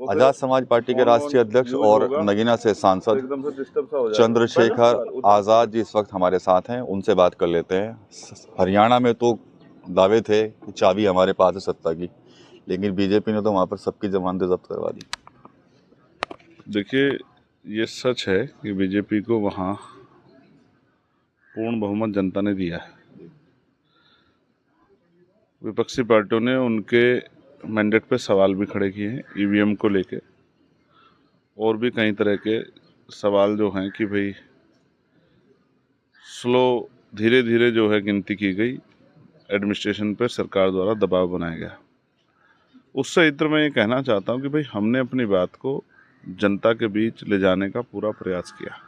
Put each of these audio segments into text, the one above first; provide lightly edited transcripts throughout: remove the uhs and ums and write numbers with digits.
Azad Samaj party के राष्ट्रीय अध्यक्ष और नगीना से सांसद चंद्रशेखर आजाद जी इस वक्त हमारे साथ हैं, उनसे बात कर लेते हैं। हरियाणा में तो दावे थे कि चाबी हमारे पास है सत्ता की, लेकिन बीजेपी ने तो वहां पर सबकी जमानतें जब्त करवा दी। देखिए, ये सच है कि बीजेपी को वहाँ पूर्ण बहुमत जनता ने दिया है। विपक्षी पार्टियों ने उनके मैंडेट पे सवाल भी खड़े किए हैं, ईवीएम को लेके, और भी कई तरह के सवाल जो हैं कि भाई धीरे धीरे जो है गिनती की गई, एडमिनिस्ट्रेशन पे सरकार द्वारा दबाव बनाया गया। उससे इतर मैं ये कहना चाहता हूँ कि भाई हमने अपनी बात को जनता के बीच ले जाने का पूरा प्रयास किया,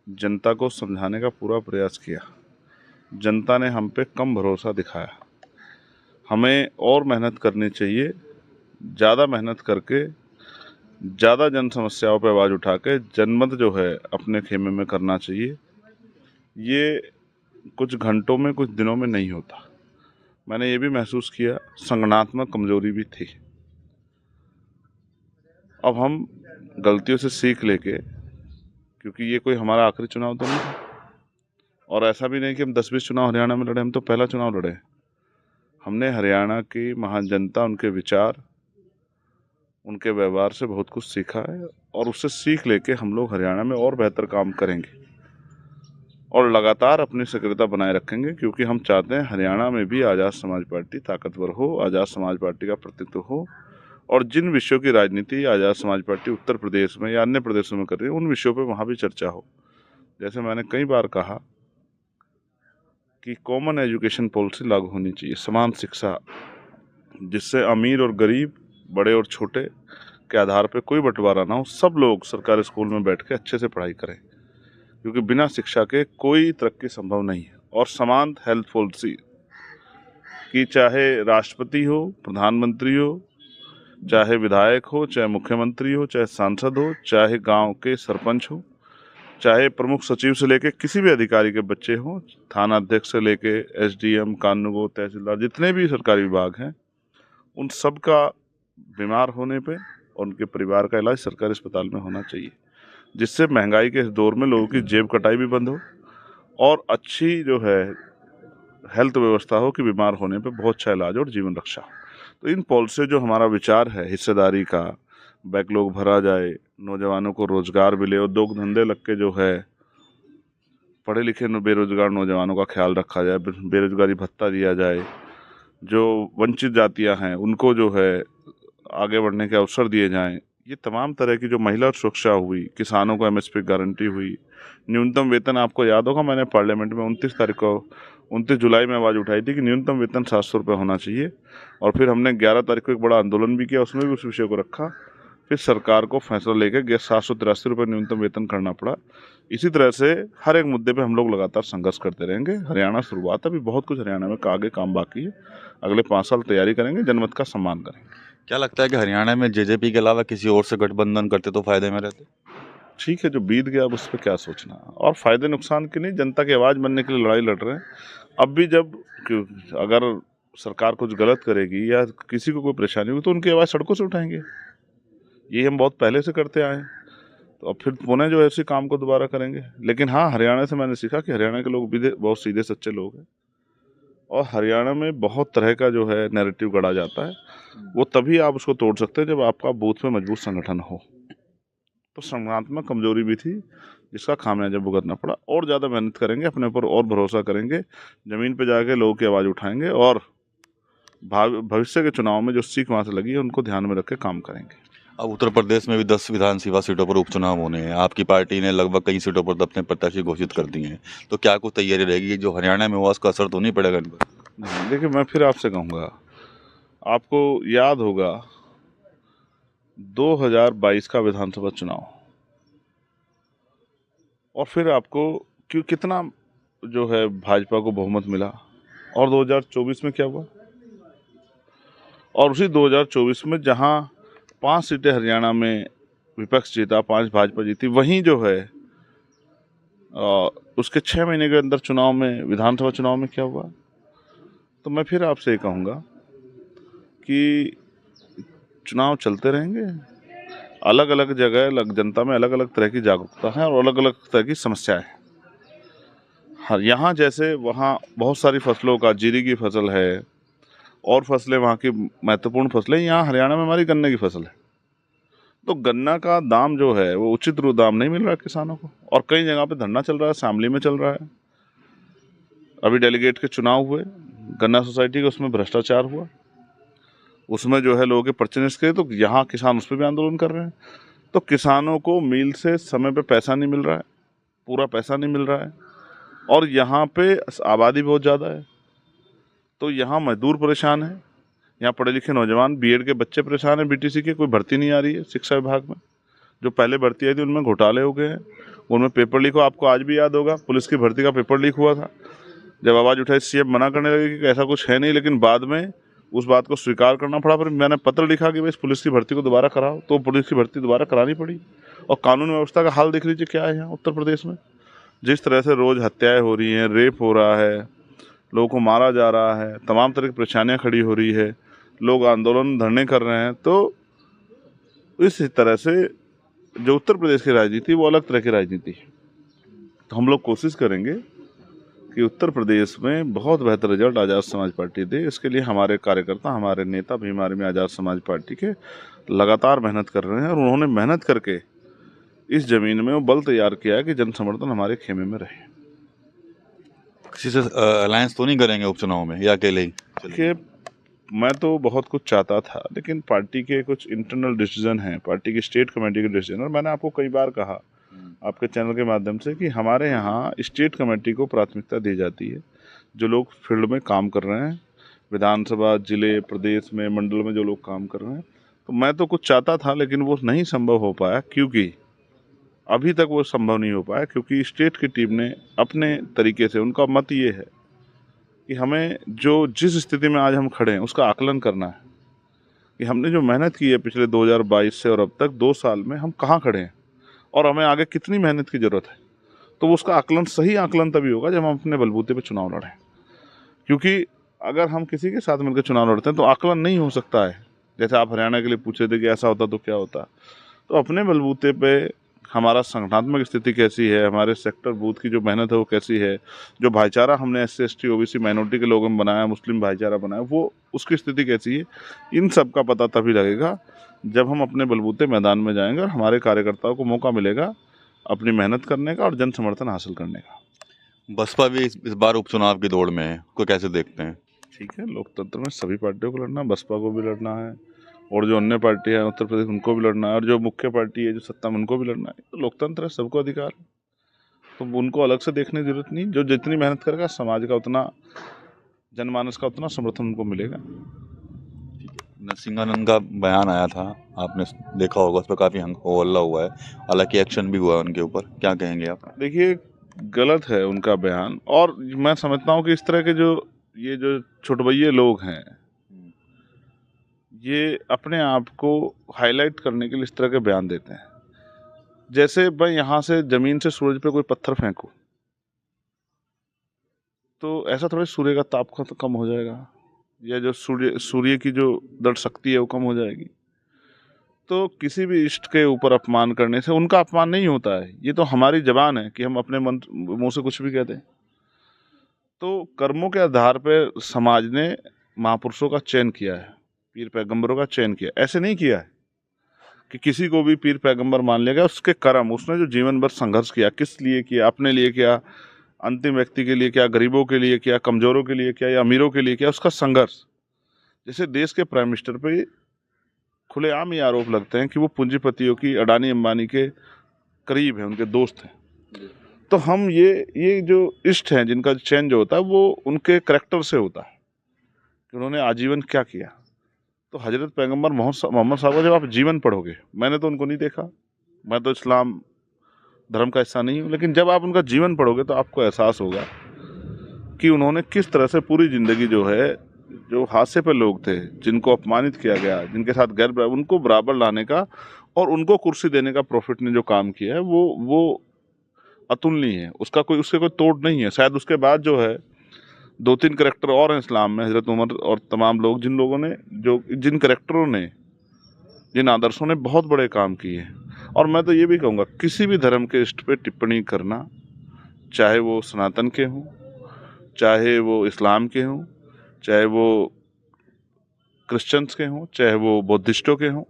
जनता को समझाने का पूरा प्रयास किया। जनता ने हम पे कम भरोसा दिखाया। हमें और मेहनत करनी चाहिए, ज़्यादा मेहनत करके, ज़्यादा जन समस्याओं पर आवाज़ उठा के जनमत जो है अपने खेमे में करना चाहिए। ये कुछ घंटों में, कुछ दिनों में नहीं होता। मैंने ये भी महसूस किया, संगठनात्मक कमजोरी भी थी। अब हम गलतियों से सीख लेके, क्योंकि ये कोई हमारा आखिरी चुनाव तो नहीं है, और ऐसा भी नहीं कि हम 10-20 चुनाव हरियाणा में लड़े, हम तो पहला चुनाव लड़े। हमने हरियाणा की महान जनता, उनके विचार, उनके व्यवहार से बहुत कुछ सीखा है, और उससे सीख लेके हम लोग हरियाणा में और बेहतर काम करेंगे और लगातार अपनी सक्रियता बनाए रखेंगे, क्योंकि हम चाहते हैं हरियाणा में भी आज़ाद समाज पार्टी ताकतवर हो, आज़ाद समाज पार्टी का प्रतिनिधित्व हो, और जिन विषयों की राजनीति आज़ाद समाज पार्टी उत्तर प्रदेश में या अन्य प्रदेशों में कर रही है, उन विषयों पर वहाँ भी चर्चा हो। जैसे मैंने कई बार कहा कि कॉमन एजुकेशन पॉलिसी लागू होनी चाहिए, समान शिक्षा, जिससे अमीर और गरीब, बड़े और छोटे के आधार पर कोई बंटवारा ना हो, सब लोग सरकारी स्कूल में बैठ के अच्छे से पढ़ाई करें, क्योंकि बिना शिक्षा के कोई तरक्की संभव नहीं है। और समान हेल्थ पॉलिसी कि चाहे राष्ट्रपति हो, प्रधानमंत्री हो, चाहे विधायक हो, चाहे मुख्यमंत्री हो, चाहे सांसद हो, चाहे गांव के सरपंच हो, चाहे प्रमुख सचिव से लेके किसी भी अधिकारी के बच्चे हों, थाना अध्यक्ष से लेके एसडीएम, कानूनगो, तहसीलदार, जितने भी सरकारी विभाग हैं, उन सब का बीमार होने पे और उनके परिवार का इलाज सरकारी अस्पताल में होना चाहिए, जिससे महंगाई के इस दौर में लोगों की जेब कटाई भी बंद हो और अच्छी जो है हेल्थ व्यवस्था हो कि बीमार होने पे बहुत अच्छा इलाज और जीवन रक्षा हो। तो इन पॉलिसी जो हमारा विचार है, हिस्सेदारी का, बैकलॉग भरा जाए, नौजवानों को रोजगार मिले, उद्योग धंधे लग के जो है पढ़े लिखे बेरोजगार नौजवानों का ख्याल रखा जाए, बेरोजगारी भत्ता दिया जाए, जो वंचित जातियां हैं उनको जो है आगे बढ़ने के अवसर दिए जाएं, ये तमाम तरह की जो महिला सुरक्षा हुई, किसानों को एमएसपी गारंटी हुई, न्यूनतम वेतन, आपको याद होगा मैंने पार्लियामेंट में 29 जुलाई में आवाज़ उठाई थी कि न्यूनतम वेतन 700 रुपये होना चाहिए, और फिर हमने 11 तारीख को एक बड़ा आंदोलन भी किया, उसमें भी उस विषय को रखा। फिर सरकार को फैसला लेकर 783 रुपये न्यूनतम वेतन करना पड़ा। इसी तरह से हर एक मुद्दे पे हम लोग लगातार संघर्ष करते रहेंगे। हरियाणा शुरुआत, अभी बहुत कुछ हरियाणा में आगे काम बाकी है। अगले 5 साल तैयारी करेंगे, जनमत का सम्मान करेंगे। क्या लगता है कि हरियाणा में जेजेपी के अलावा किसी और से गठबंधन करते तो फायदे में रहते? ठीक है, जो बीत गया अब उस पर क्या सोचना, और फायदे नुकसान की नहीं, जनता की आवाज़ बनने के लिए लड़ाई लड़ रहे हैं। अब भी जब अगर सरकार कुछ गलत करेगी या किसी को कोई परेशानी होगी तो उनकी आवाज़ सड़कों से उठाएंगे। ये हम बहुत पहले से करते आए हैं, तो अब फिर पुनः जो है इसी काम को दोबारा करेंगे। लेकिन हाँ, हरियाणा से मैंने सीखा कि हरियाणा के लोग भी बहुत सीधे सच्चे लोग हैं, और हरियाणा में बहुत तरह का जो है नैरेटिव गढ़ा जाता है, वो तभी आप उसको तोड़ सकते हैं जब आपका बूथ में मजबूत संगठन हो। तो संगठनात्मक कमजोरी भी थी, जिसका खामियाजा भुगतना पड़ा। और ज़्यादा मेहनत करेंगे, अपने ऊपर और भरोसा करेंगे, ज़मीन पे जाके लोगों की आवाज़ उठाएंगे, और भविष्य के चुनाव में जो सीख वहाँ से लगी है उनको ध्यान में रख के काम करेंगे। अब उत्तर प्रदेश में भी 10 विधानसभा सीटों पर उपचुनाव होने हैं। आपकी पार्टी ने लगभग कई सीटों पर अपने प्रत्याशी घोषित कर दिए हैं, तो क्या कुछ तैयारी रहेगी? जो हरियाणा में हुआ उसका असर तो नहीं पड़ेगा इन पर? नहीं, देखिए, मैं फिर आपसे कहूँगा, आपको याद होगा 2022 का विधानसभा चुनाव, और फिर आपको कितना जो है भाजपा को बहुमत मिला, और 2024 में क्या हुआ, और उसी 2024 में जहां 5 सीटें हरियाणा में विपक्ष जीता, 5 भाजपा जीती, वहीं जो है उसके 6 महीने के अंदर चुनाव में, विधानसभा चुनाव में क्या हुआ। तो मैं फिर आपसे ये कहूँगा कि चुनाव चलते रहेंगे, अलग अलग जगह जनता में अलग अलग तरह की जागरूकता है और अलग अलग तरह की समस्याएं हैं। हाँ, यहाँ जैसे वहाँ बहुत सारी फसलों का, जीरी की फसल है और फसलें वहाँ की महत्वपूर्ण फसलें, यहाँ हरियाणा में हमारी गन्ने की फसल है। तो गन्ना का दाम जो है वो उचित रूप दाम नहीं मिल रहा है किसानों को, और कई जगह पे धरना चल रहा है, शामली में चल रहा है। अभी डेलीगेट के चुनाव हुए गन्ना सोसाइटी के, उसमें भ्रष्टाचार हुआ, उसमें जो है लोगों के पर्चे निष्क्रिय, तो यहाँ किसान उस पर भी आंदोलन कर रहे हैं। तो किसानों को मिल से समय पे पैसा नहीं मिल रहा है, पूरा पैसा नहीं मिल रहा है, और यहाँ पे आबादी बहुत ज़्यादा है, तो यहाँ मजदूर परेशान है, यहाँ पढ़े लिखे नौजवान बीएड के बच्चे परेशान हैं, बीटीसी के कोई भर्ती नहीं आ रही है शिक्षा विभाग में। जो पहले भर्ती आई थी उनमें घोटाले हो गए हैं, उनमें पेपर लीक हो, आपको आज भी याद होगा पुलिस की भर्ती का पेपर लीक हुआ था। जब आवाज़ उठाई सीएम मना करने लगे कि ऐसा कुछ है नहीं, लेकिन बाद में उस बात को स्वीकार करना पड़ा। फिर मैंने पत्र लिखा कि भाई इस पुलिस की भर्ती को दोबारा कराओ, तो पुलिस की भर्ती दोबारा करानी पड़ी। और कानून व्यवस्था का हाल देख लीजिए क्या है यहाँ उत्तर प्रदेश में। जिस तरह से रोज़ हत्याएं हो रही हैं, रेप हो रहा है, लोगों को मारा जा रहा है, तमाम तरह की परेशानियाँ खड़ी हो रही है, लोग आंदोलन धरने कर रहे हैं। तो इस तरह से जो उत्तर प्रदेश की राजनीति वो अलग तरह की राजनीति है। तो हम लोग कोशिश करेंगे कि उत्तर प्रदेश में बहुत बेहतर रिजल्ट आज़ाद समाज पार्टी दे। इसके लिए हमारे कार्यकर्ता, हमारे नेता भीम आर्मी आज़ाद समाज पार्टी के लगातार मेहनत कर रहे हैं, और उन्होंने मेहनत करके इस ज़मीन में वो बल तैयार किया है कि जन समर्थन हमारे खेमे में रहे। किसी से अलायंस तो नहीं करेंगे उपचुनाव में, या अकेले ही? देखिए, मैं तो बहुत कुछ चाहता था, लेकिन पार्टी के कुछ इंटरनल डिसीजन हैं, पार्टी की स्टेट कमेटी के डिसीजन, और मैंने आपको कई बार कहा आपके चैनल के माध्यम से कि हमारे यहाँ स्टेट कमेटी को प्राथमिकता दी जाती है। जो लोग फील्ड में काम कर रहे हैं, विधानसभा, जिले, प्रदेश में, मंडल में जो लोग काम कर रहे हैं, तो मैं तो कुछ चाहता था लेकिन वो नहीं संभव हो पाया, क्योंकि अभी तक वो संभव नहीं हो पाया, क्योंकि स्टेट की टीम ने अपने तरीके से, उनका मत ये है कि हमें जो जिस स्थिति में आज हम खड़े हैं उसका आकलन करना है कि हमने जो मेहनत की है पिछले 2022 से और अब तक 2 साल में हम कहाँ खड़े हैं और हमें आगे कितनी मेहनत की ज़रूरत है। तो उसका आकलन, सही आकलन तभी होगा जब हम अपने बलबूते पे चुनाव लड़ें। क्योंकि अगर हम किसी के साथ मिलकर चुनाव लड़ते हैं तो आकलन नहीं हो सकता है। जैसे आप हरियाणा के लिए पूछे थे कि ऐसा होता तो क्या होता, तो अपने बलबूते पे हमारा संगठनात्मक स्थिति कैसी है, हमारे सेक्टर बूथ की जो मेहनत है वो कैसी है, जो भाईचारा हमने SC ST OBC माइनॉरिटी के लोगों में बनाया, मुस्लिम भाईचारा बनाया, वो उसकी स्थिति कैसी है, इन सब का पता तभी लगेगा जब हम अपने बलबूते मैदान में जाएंगे और हमारे कार्यकर्ताओं को मौका मिलेगा अपनी मेहनत करने का और जन समर्थन हासिल करने का। बसपा भी इस बार उपचुनाव की दौड़ में है, को कैसे देखते हैं? ठीक है, लोकतंत्र में सभी पार्टियों को लड़ना, बसपा को भी लड़ना है, और जो अन्य पार्टी है उत्तर प्रदेश उनको भी लड़ना है, और जो मुख्य पार्टी है जो सत्ता में उनको भी लड़ना है। तो लोकतंत्र है, सबको अधिकार है, तो उनको अलग से देखने की जरूरत नहीं। जो जितनी मेहनत करेगा समाज का उतना, जनमानस का उतना समर्थन उनको मिलेगा। नरसिंहानंद का बयान आया था, आपने देखा होगा, उस पर काफ़ी हल्ला हुआ है, हालांकि एक्शन भी हुआ है उनके ऊपर, क्या कहेंगे आप? देखिए, गलत है उनका बयान, और मैं समझता हूँ कि इस तरह के ये जो छुटभइये लोग हैं, ये अपने आप को हाईलाइट करने के लिए इस तरह के बयान देते हैं। जैसे मैं यहाँ से ज़मीन से सूरज पे कोई पत्थर फेंकूं तो ऐसा थोड़ा सूर्य का ताप कम हो जाएगा, या जो सूर्य की जो दृढ़ शक्ति है वो कम हो जाएगी। तो किसी भी इष्ट के ऊपर अपमान करने से उनका अपमान नहीं होता है। ये तो हमारी जबान है कि हम अपने मुंह से कुछ भी कह दें। तो कर्मों के आधार पर समाज ने महापुरुषों का चयन किया है, पीर पैगंबरों का चयन किया, ऐसे नहीं किया है कि किसी को भी पीर पैगंबर मान लिया गया। उसके कर्म, उसने जो जीवन भर संघर्ष किया, किस लिए किया, अपने लिए किया, अंतिम व्यक्ति के लिए किया, गरीबों के लिए किया, कमजोरों के लिए किया, या अमीरों के लिए किया, उसका संघर्ष। जैसे देश के प्राइम मिनिस्टर पे खुलेआम ये आरोप लगते हैं कि वो पूंजीपतियों की, अडानी अंबानी के करीब हैं, उनके दोस्त हैं। तो हम ये जो इष्ट हैं जिनका चयन जो होता है वो उनके करैक्टर से होता है कि उन्होंने आजीवन क्या किया। तो हजरत पैगंबर मोहम्मद साहब का जब आप जीवन पढ़ोगे, मैंने तो उनको नहीं देखा, मैं तो इस्लाम धर्म का हिस्सा नहीं हूँ, लेकिन जब आप उनका जीवन पढ़ोगे तो आपको एहसास होगा कि उन्होंने किस तरह से पूरी ज़िंदगी जो है, जो हादसे पे लोग थे, जिनको अपमानित किया गया, जिनके साथ गैर, उनको बराबर लाने का और उनको कुर्सी देने का प्रॉफिट ने जो काम किया है वो अतुलनीय है। उसके कोई तोड़ नहीं है। शायद उसके बाद जो है 2-3 करैक्टर और हैं इस्लाम में, हज़रत उमर और तमाम लोग, जिन करेक्टरों ने जिन आदर्शों ने बहुत बड़े काम किए हैं। और मैं तो ये भी कहूँगा, किसी भी धर्म के इष्ट पे टिप्पणी करना, चाहे वो सनातन के हों, चाहे वो इस्लाम के हों, चाहे वो क्रिश्चियंस के हों, चाहे वो बौद्धिस्टों के हों,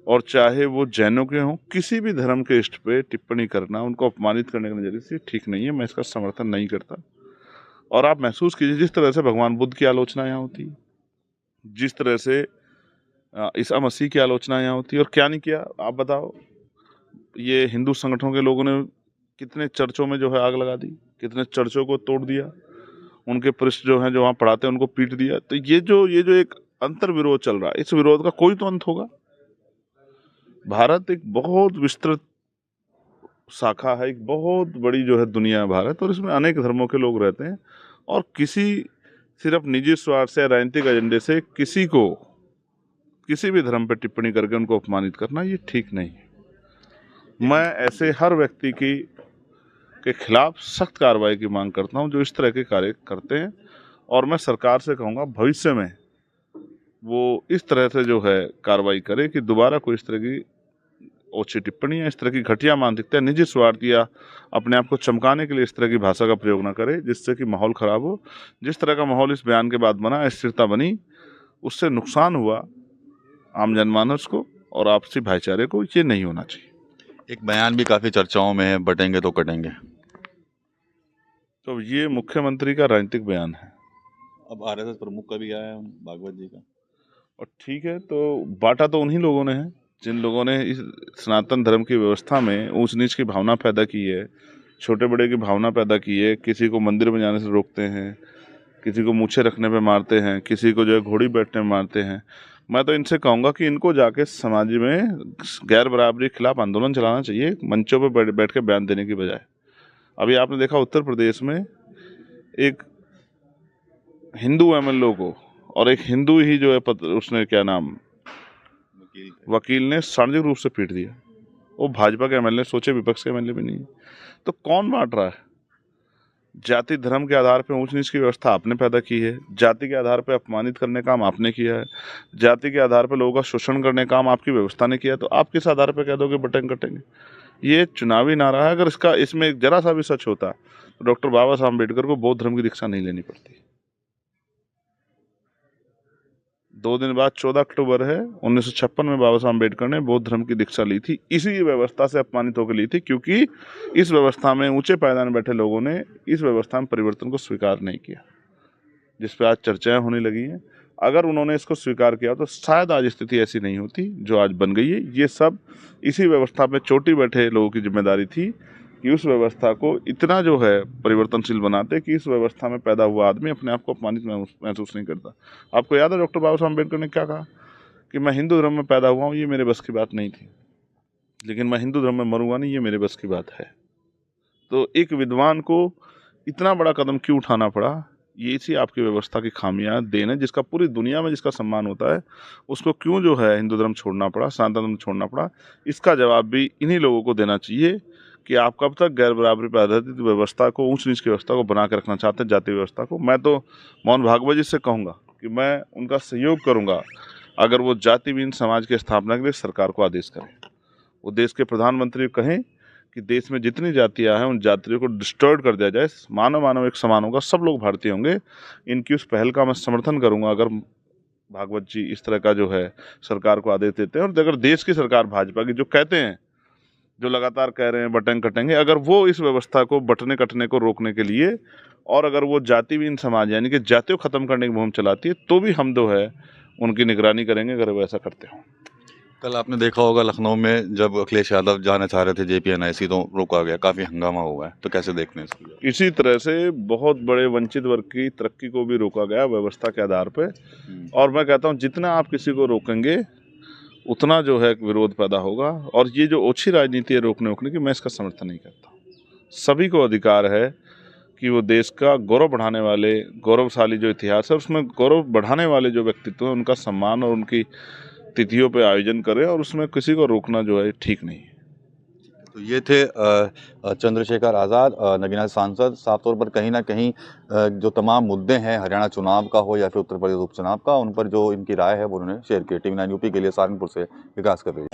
और चाहे वो जैनों के हों, किसी भी धर्म के इष्ट पे टिप्पणी करना, उनको अपमानित करने के नजरिए से ठीक नहीं है। मैं इसका समर्थन नहीं करता। और आप महसूस कीजिए, जिस तरह से भगवान बुद्ध की आलोचना यहाँ होती है, जिस तरह से ईसा मसीह की आलोचना यहाँ होती है, और क्या नहीं किया आप बताओ। ये हिंदू संगठनों के लोगों ने कितने चर्चों में जो है आग लगा दी, कितने चर्चों को तोड़ दिया, उनके पृष्ठ जो हैं जो वहाँ पढ़ाते हैं उनको पीट दिया। तो ये जो एक अंतर विरोध चल रहा है, इस विरोध का कोई तो अंत होगा। भारत एक बहुत विस्तृत शाखा है, एक बहुत बड़ी जो है दुनिया है भारत, और इसमें अनेक धर्मों के लोग रहते हैं। और किसी सिर्फ निजी स्वार्थ से, राजनीतिक एजेंडे से किसी को किसी भी धर्म पर टिप्पणी करके उनको अपमानित करना, ये ठीक नहीं है। मैं ऐसे हर व्यक्ति के खिलाफ सख्त कार्रवाई की मांग करता हूं जो इस तरह के कार्य करते हैं। और मैं सरकार से कहूँगा, भविष्य में वो इस तरह से जो है कार्रवाई करे कि दोबारा कोई इस तरह की ओछी टिप्पणियां, इस तरह की घटिया मानसिकता, निजी स्वार्थ या अपने आप को चमकाने के लिए इस तरह की भाषा का प्रयोग ना करे, जिससे कि माहौल खराब हो। जिस तरह का माहौल इस बयान के बाद बना, अस्थिरता बनी, उससे नुकसान हुआ आम जनमानस को और आपसी भाईचारे को। ये नहीं होना चाहिए। एक बयान भी काफ़ी चर्चाओं में है, बटेंगे तो कटेंगे। तो ये मुख्यमंत्री का राजनीतिक बयान है। अब आरएसएस प्रमुख का भी आया है, भागवत जी का। और ठीक है, तो बांटा तो उन्हीं लोगों ने है जिन लोगों ने इस सनातन धर्म की व्यवस्था में ऊंच नीच की भावना पैदा की है, छोटे बड़े की भावना पैदा की है। किसी को मंदिर में जाने से रोकते हैं, किसी को मूछें रखने पे मारते हैं, किसी को जो है घोड़ी बैठने में मारते हैं। मैं तो इनसे कहूँगा कि इनको जाके समाज में गैर बराबरी के खिलाफ आंदोलन चलाना चाहिए, मंचों पर बैठ के बयान देने की बजाय। अभी आपने देखा उत्तर प्रदेश में एक हिंदू एमएलए को और एक हिंदू ही जो है उसने क्या नाम वकील ने सार्वजनिक रूप से पीट दिया। वो भाजपा के एमएलए, सोचे विपक्ष के एमएलए भी नहीं। तो कौन बांट रहा है? जाति धर्म के आधार पर ऊंच नीच की व्यवस्था आपने पैदा की है, जाति के आधार पर अपमानित करने का काम आपने किया है, जाति के आधार पर लोगों का शोषण करने का काम आपकी व्यवस्था ने किया। तो आप किस आधार पर कह दोगे बटन कटेंगे? ये चुनावी नारा है। अगर इसमें जरा सा भी सच होता तो डॉक्टर बाबा साहब अम्बेडकर को बौद्ध धर्म की दीक्षा नहीं लेनी पड़ती। 2 दिन बाद 14 अक्टूबर है, 1956 में बाबा साहब अम्बेडकर ने बौद्ध धर्म की दीक्षा ली थी। इसी व्यवस्था से अपमानित होकर ली थी, क्योंकि इस व्यवस्था में ऊंचे पायदान में बैठे लोगों ने इस व्यवस्था में परिवर्तन को स्वीकार नहीं किया, जिस पर आज चर्चाएं होने लगी हैं। अगर उन्होंने इसको स्वीकार किया तो शायद आज स्थिति ऐसी नहीं होती जो आज बन गई है। ये सब इसी व्यवस्था पे चोटी बैठे लोगों की जिम्मेदारी थी कि उस व्यवस्था को इतना जो है परिवर्तनशील बनाते कि इस व्यवस्था में पैदा हुआ आदमी अपने आप को अपमानित महसूस नहीं करता। आपको याद है डॉक्टर बाबा साहब अम्बेडकर ने क्या कहा कि मैं हिंदू धर्म में पैदा हुआ हूँ, ये मेरे बस की बात नहीं थी, लेकिन मैं हिंदू धर्म में मरूंगा नहीं, ये मेरे बस की बात है। तो एक विद्वान को इतना बड़ा कदम क्यों उठाना पड़ा? ये इसी आपकी व्यवस्था की खामियां देन है, जिसका पूरी दुनिया में जिसका सम्मान होता है, उसको क्यों जो है हिंदू धर्म छोड़ना पड़ा, सनातन धर्म छोड़ना पड़ा। इसका जवाब भी इन्हीं लोगों को देना चाहिए कि आप कब तक गैर बराबरी पर आधारित व्यवस्था को, ऊंच नीच की व्यवस्था को बना के रखना चाहते हैं, जाति व्यवस्था को। मैं तो मोहन भागवत जी से कहूँगा कि मैं उनका सहयोग करूँगा अगर वो जातिहीन समाज की स्थापना के लिए सरकार को आदेश करें। वो देश के प्रधानमंत्री कहें कि देश में जितनी जातियां हैं उन जातियों को डिस्ट्रॉयड कर दिया जाए, मानव एक समान होगा, सब लोग भारतीय होंगे। इनकी उस पहल का मैं समर्थन करूंगा अगर भागवत जी इस तरह का जो है सरकार को आदेश देते हैं। और अगर देश की सरकार भाजपा की, जो कहते हैं, जो लगातार कह रहे हैं बटन कटेंगे, अगर वो इस व्यवस्था को बटने कटने को रोकने के लिए और अगर वो जातिहीन समाज यानी कि जातियों खत्म करने की मुहिम चलाती है, तो भी हम जो है उनकी निगरानी करेंगे अगर वो ऐसा करते हो। कल आपने देखा होगा लखनऊ में जब अखिलेश यादव जाना चाह रहे थे जेपीएनआईसी, तो रोका गया, काफ़ी हंगामा हुआ है। तो कैसे देखते हैं इसको? इसी तरह से बहुत बड़े वंचित वर्ग की तरक्की को भी रोका गया व्यवस्था के आधार पे। और मैं कहता हूँ जितना आप किसी को रोकेंगे उतना जो है विरोध पैदा होगा। और ये जो ओछी राजनीति है रोकने की, मैं इसका समर्थन नहीं करता। सभी को अधिकार है कि वो देश का गौरव बढ़ाने वाले, गौरवशाली जो इतिहास है उसमें गौरव बढ़ाने वाले जो व्यक्तित्व हैं उनका सम्मान और उनकी तिथियों पे आयोजन करें, और उसमें किसी को रोकना जो है ठीक नहीं है। तो ये थे चंद्रशेखर आज़ाद, नगीना सांसद। साफ तौर पर कहीं ना कहीं जो तमाम मुद्दे हैं हरियाणा चुनाव का हो या फिर उत्तर प्रदेश उपचुनाव का, उन पर जो इनकी राय है वो उन्होंने शेयर की। TV9 यूपी के लिए सहारनपुर से विकास कर रही है।